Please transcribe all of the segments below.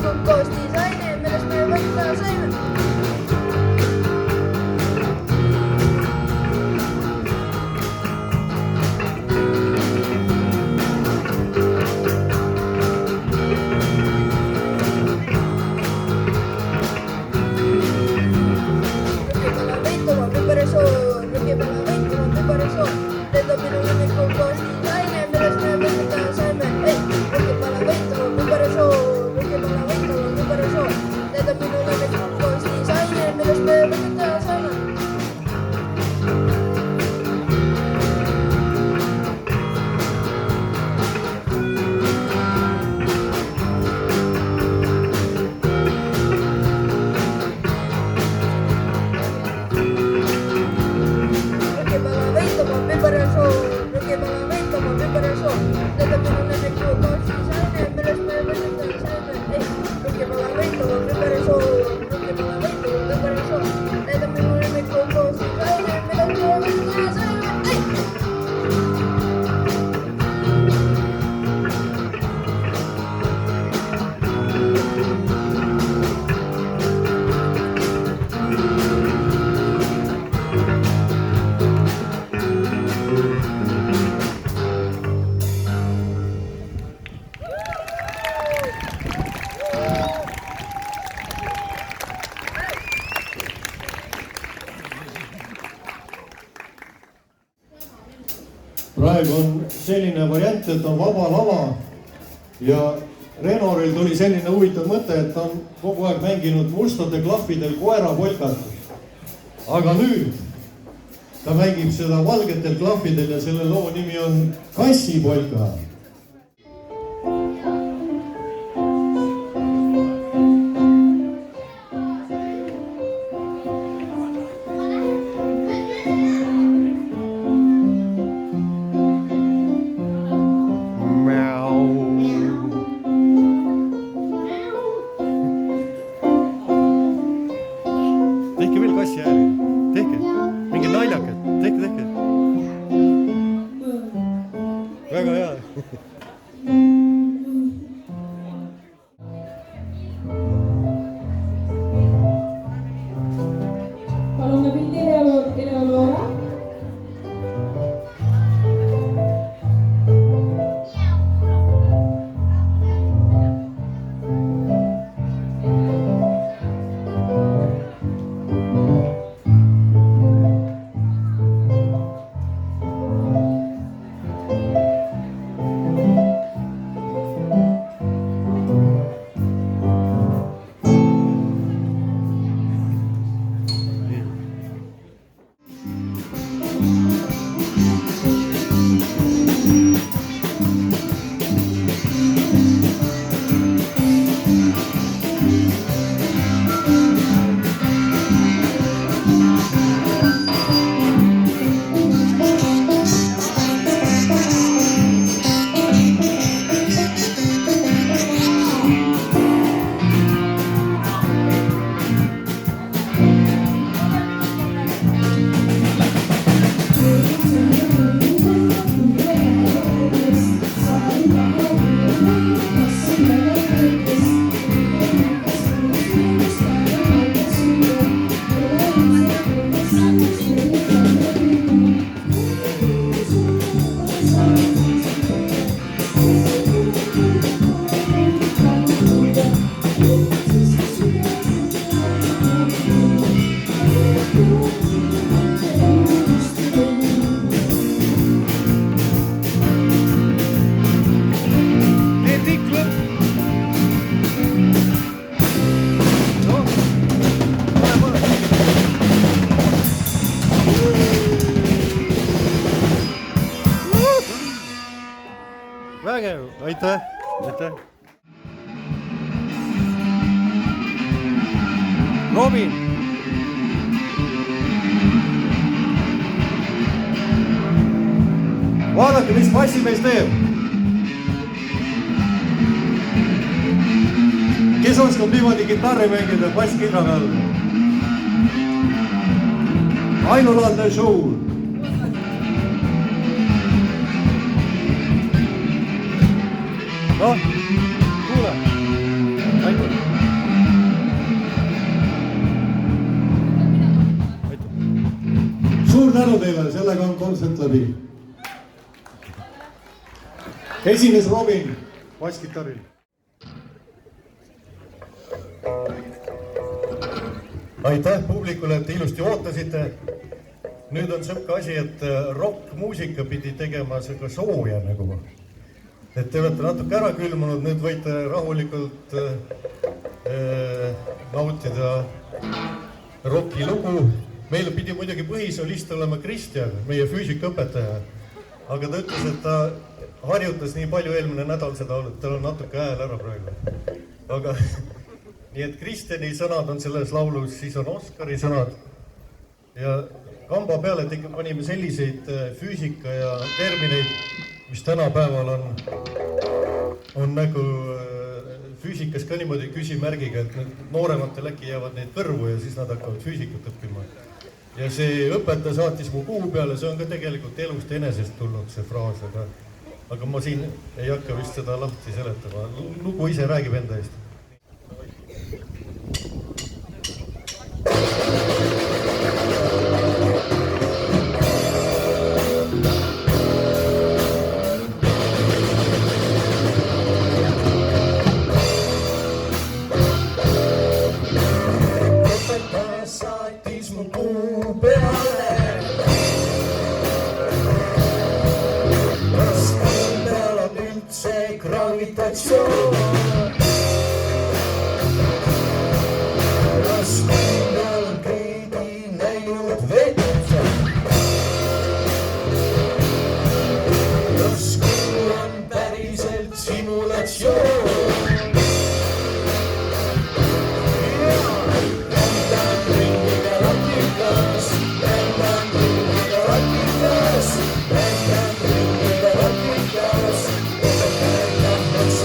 õnnelikult koos disaini, millest me võtta saime. Praegu on selline variant, et on vaba lava ja Renoril tuli selline huvitav mõte, et ta on kogu aeg mänginud mustade klahvidel koerapolkat. Aga nüüd ta mängib seda valgetel klahvidel ja selle loo nimi on Kassipolka. Tehke veel kassi ääri, tehke, mingi naljakad, tehke. Väga hea. Palume pildi Eleonora. Vägev, aitäh. Robin. Vaadake, mis bassimees teeb. Kes oskab niimoodi kitarri mängida basskirra peal? Ainulaadne show. No, kuule. Aitäh. sellega on kontsert läbi. Esines Robin. basskitarril. Aitäh publikule, et ilusti ootasite. Nüüd on sõpka asi, et rock-muusika pidi tegema seda sooja nagu. Et te olete natuke ära külmunud, nüüd võite rahulikult nautida rocki lugu. Meil pidi muidugi põhisolist olema Kristjan, meie füüsikaõpetaja. Aga ta ütles, et ta harjutas nii palju eelmine nädal seda olnud, tal on natuke hääl ära praegu. Aga nii et Kristjani sõnad on selles laulus, siis on Oskari sõnad. Ja kamba peale panime selliseid füüsika ja termineid, mis tänapäeval on nagu füüsikas ka niimoodi küsimärgiga, et noorematel äkki jäävad neid kõrvu ja siis nad hakkavad füüsikat õppima. Ja see õpetaja saatis mu kuu peale, see on ka tegelikult elust enesest tulnud see fraas, aga ma siin ei hakka vist seda lahti seletama. Lugu ise räägib enda eest.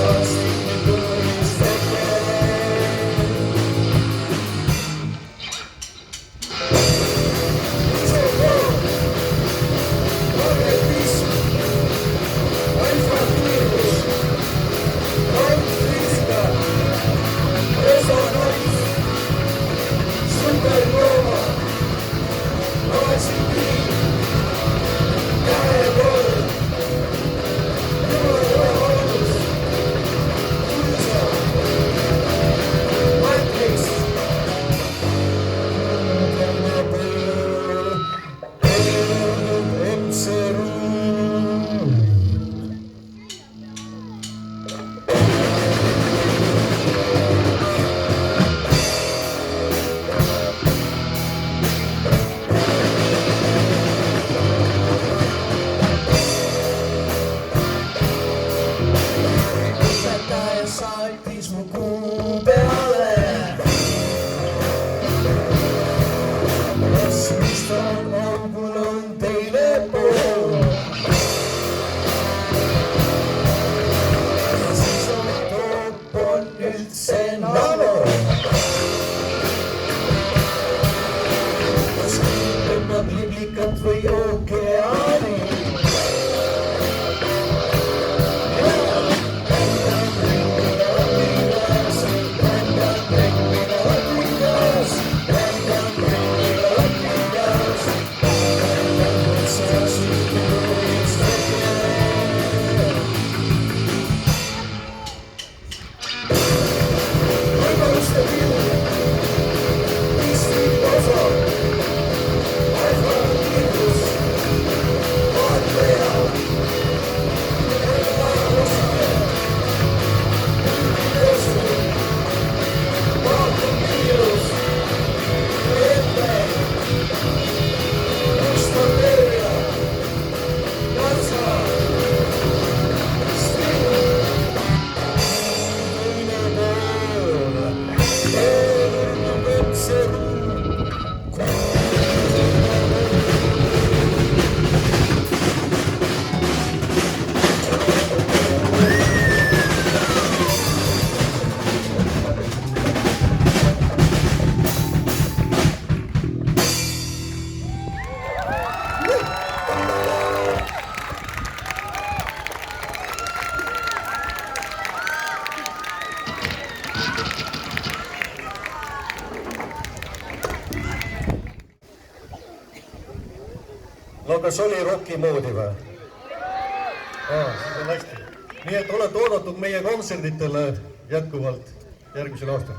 Sauce. no kas oli roki moodi või? Siis on hästi. Nii et olete oodatud meie kontserditele jätkuvalt järgmisel aastal.